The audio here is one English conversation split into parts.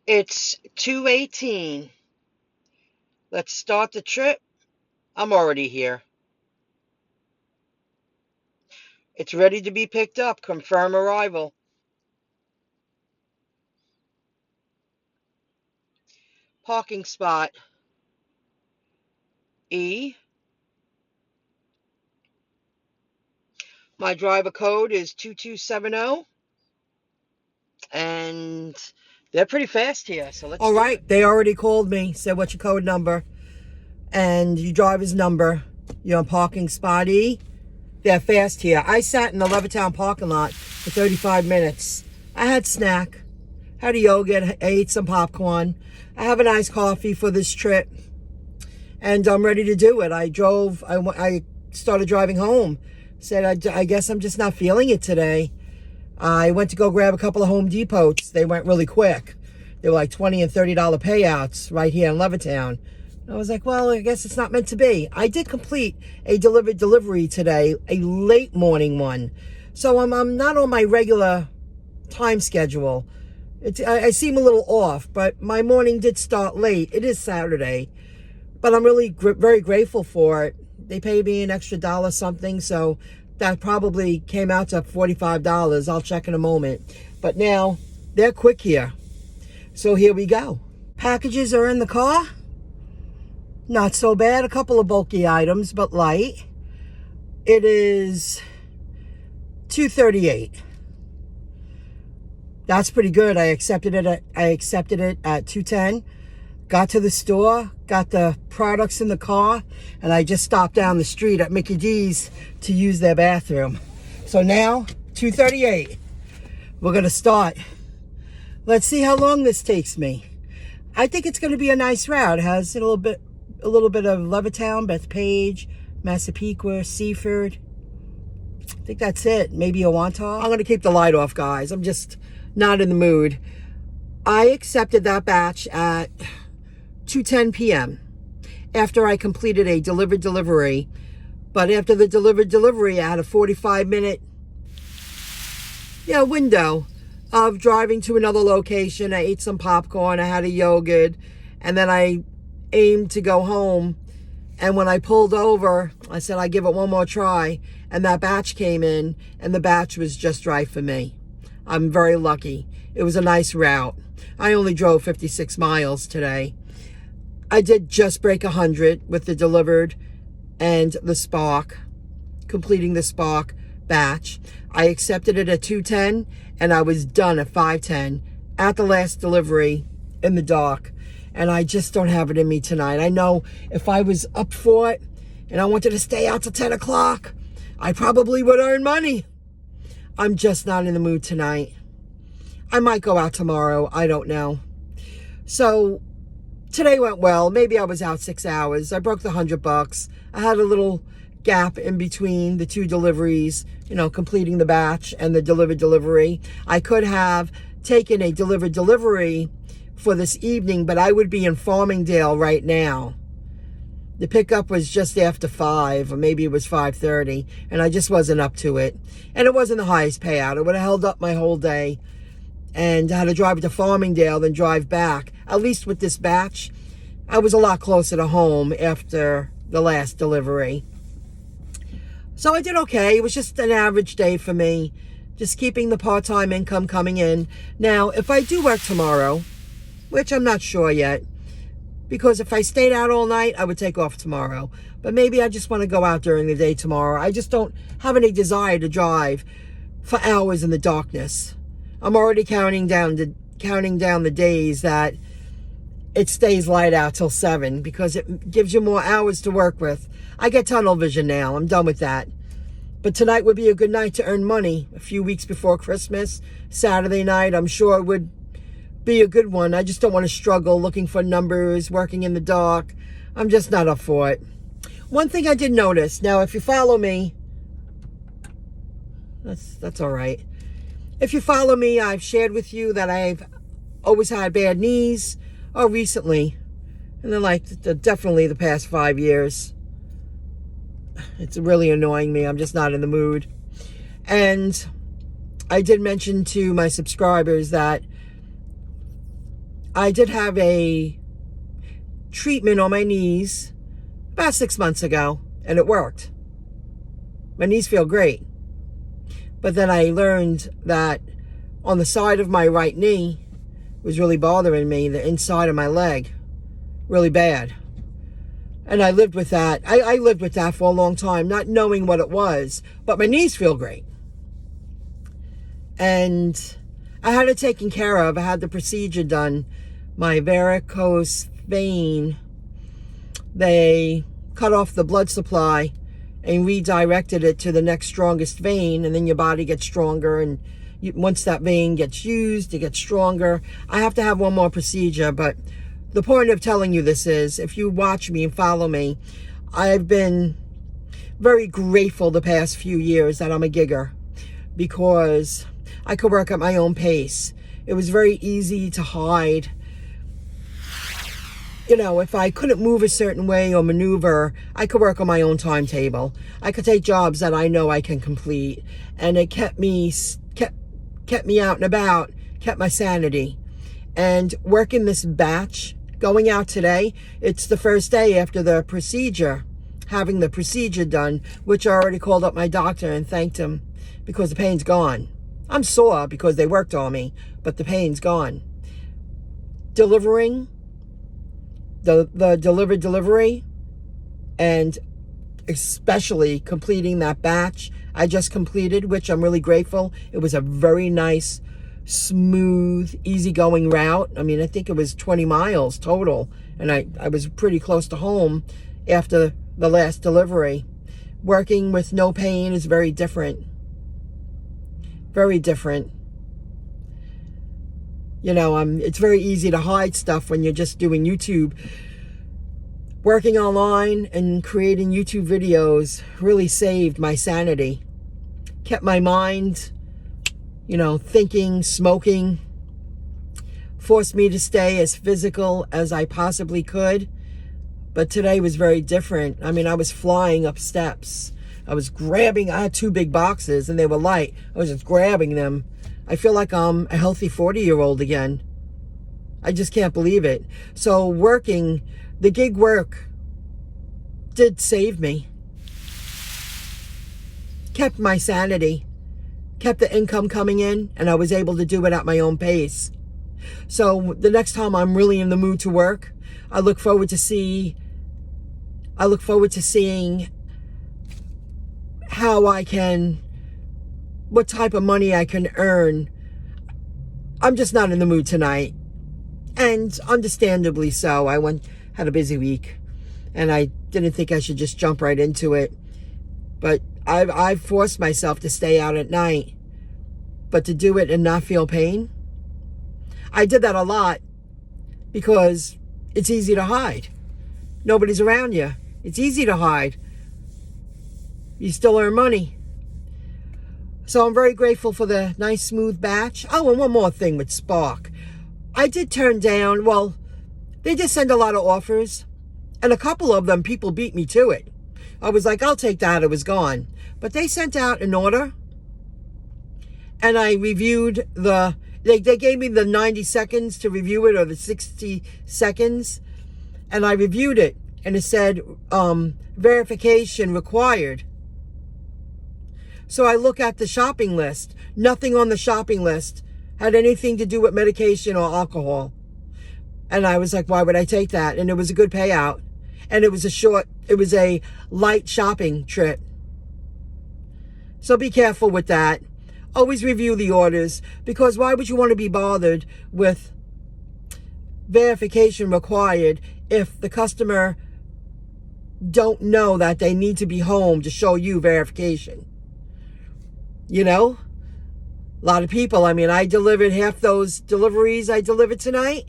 It's 2:18. Let's start the trip. I'm already here. It's ready to be picked up. Confirm arrival. Parking spot E. My driver code is 2270. And they're pretty fast here, so let's All right, they already called me, said what's your code number and your driver's number. You're on parking spot E. They're fast here. I sat in the Levittown parking lot for 35 minutes. I had snack, had a yogurt, I ate some popcorn. I have a nice coffee for this trip, and I'm ready to do it. I started driving home. Said, I guess I'm just not feeling it today. I went to go grab a couple of Home Depots. They went really quick. They were like $20 and $30 payouts right here in Levittown. I was like, well, I guess it's not meant to be. I did complete a delivered delivery today, a late morning one. So I'm not on my regular time schedule. I seem a little off, but my morning did start late. It is Saturday, but I'm really very grateful for it. They paid me an extra dollar something, so that probably came out to $45. I'll check in a moment. But now, they're quick here. So here we go. Packages are in the car. Not so bad. A couple of bulky items, but light. It is 238. That's pretty good. I accepted it at 210. Got to the store, got the products in the car, and I just stopped down the street at Mickey D's to use their bathroom. So now, 238. We're gonna start. Let's see how long this takes me. I think it's gonna be a nice route. It has a little bit of Levittown, Bethpage, Massapequa, Seaford. I think that's it. Maybe Owantaw. I'm gonna keep the light off, guys. I'm just not in the mood. I accepted that batch at 2:10 p.m. after I completed a delivered delivery. But after the delivered delivery, I had a 45-minute window of driving to another location. I ate some popcorn, I had a yogurt, and then I aimed to go home. And when I pulled over, I said I'd give it one more try, and that batch came in, and the batch was just right for me. I'm very lucky. It was a nice route. I only drove 56 miles today. I did just break 100 with the delivered and the Spark, completing the Spark batch. I accepted it at 2:10, and I was done at 5:10 at the last delivery in the dark. And I just don't have it in me tonight. I know if I was up for it and I wanted to stay out till 10 o'clock, I probably would earn money. I'm just not in the mood tonight. I might go out tomorrow. I don't know. So today went well. Maybe I was out 6 hours. I broke the $100. I had a little gap in between the two deliveries, completing the batch and the delivered delivery. I could have taken a delivered delivery for this evening, but I would be in Farmingdale right now. The pickup was just after 5, or maybe it was 5:30, and I just wasn't up to it. And it wasn't the highest payout. It would have held up my whole day. And I had to drive to Farmingdale, then drive back. At least with this batch, I was a lot closer to home after the last delivery. So I did okay. It was just an average day for me, just keeping the part-time income coming in. Now, if I do work tomorrow, which I'm not sure yet, because if I stayed out all night, I would take off tomorrow. But maybe I just want to go out during the day tomorrow. I just don't have any desire to drive for hours in the darkness. I'm already counting down the days that it stays light out till 7, because it gives you more hours to work with. I get tunnel vision now. I'm done with that. But tonight would be a good night to earn money. A few weeks before Christmas, Saturday night, I'm sure it would be a good one. I just don't want to struggle looking for numbers, working in the dark. I'm just not up for it. One thing I did notice, now if you follow me, that's all right. If you follow me, I've shared with you that I've always had bad knees, or recently, and then definitely the past 5 years. It's really annoying me. I'm just not in the mood. And I did mention to my subscribers that I did have a treatment on my knees about 6 months ago, and it worked. My knees feel great. But then I learned that on the side of my right knee was really bothering me, the inside of my leg, really bad. And I lived with that. I lived with that for a long time, not knowing what it was, but my knees feel great. And I had it taken care of. I had the procedure done. My varicose vein, they cut off the blood supply and redirected it to the next strongest vein, and then your body gets stronger, and once that vein gets used, it gets stronger. I have to have one more procedure, but the point of telling you this is, if you watch me and follow me, I've been very grateful the past few years that I'm a gigger, because I could work at my own pace. It was very easy to hide. You know, if I couldn't move a certain way or maneuver, I could work on my own timetable. I could take jobs that I know I can complete, and it kept me out and about, kept my sanity. And working this batch, going out today, it's the first day after the procedure, having the procedure done, which I already called up my doctor and thanked him because the pain's gone. I'm sore because they worked on me, but the pain's gone. Delivering the delivered delivery, and especially completing that batch I just completed, which I'm really grateful. It was a very nice, smooth, easygoing route. I mean, I think it was 20 miles total, and I was pretty close to home after the last delivery. Working with no pain is very different. Very different. You know, it's very easy to hide stuff when you're just doing YouTube. Working online and creating YouTube videos really saved my sanity. Kept my mind, you know, thinking, smoking. Forced me to stay as physical as I possibly could. But today was very different. I mean, I was flying up steps. I had 2 big boxes and they were light. I was just grabbing them. I feel like I'm a healthy 40-year-old again. I just can't believe it. So working, the gig work did save me. Kept my sanity. Kept the income coming in, and I was able to do it at my own pace. So the next time I'm really in the mood to work, I look forward to seeing what type of money I can earn. I'm just not in the mood tonight. And understandably so. I had a busy week, and I didn't think I should just jump right into it. But I've forced myself to stay out at night, but to do it and not feel pain. I did that a lot because it's easy to hide. Nobody's around you. It's easy to hide. You still earn money. So I'm very grateful for the nice smooth batch. Oh, and one more thing with Spark. I did turn down, well, they just send a lot of offers, and a couple of them, people beat me to it. I was like, I'll take that, it was gone. But they sent out an order, and I reviewed they gave me the 90 seconds to review it, or the 60 seconds, and I reviewed it, and it said, verification required. So I look at the shopping list. Nothing on the shopping list had anything to do with medication or alcohol. And I was like, why would I take that? And it was a good payout. And it was a light shopping trip. So be careful with that. Always review the orders, because why would you want to be bothered with verification required if the customer don't know that they need to be home to show you verification? You know, a lot of people, I mean, I delivered half those deliveries I delivered tonight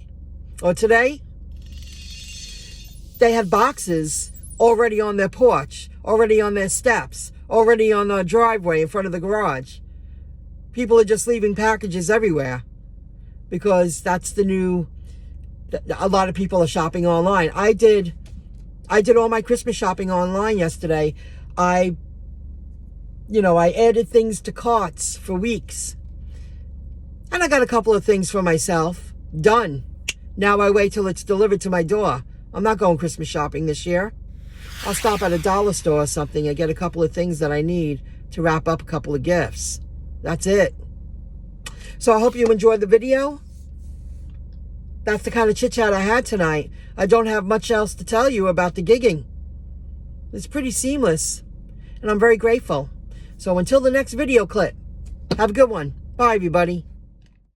or today. They had boxes already on their porch, already on their steps, already on the driveway in front of the garage. People are just leaving packages everywhere because that's a lot of people are shopping online. I did all my Christmas shopping online yesterday. I added things to carts for weeks. And I got a couple of things for myself done. Now I wait till it's delivered to my door. I'm not going Christmas shopping this year. I'll stop at a dollar store or something and get a couple of things that I need to wrap up a couple of gifts. That's it. So I hope you enjoyed the video. That's the kind of chit-chat I had tonight. I don't have much else to tell you about the gigging. It's pretty seamless, and I'm very grateful. So until the next video clip, have a good one. Bye, everybody.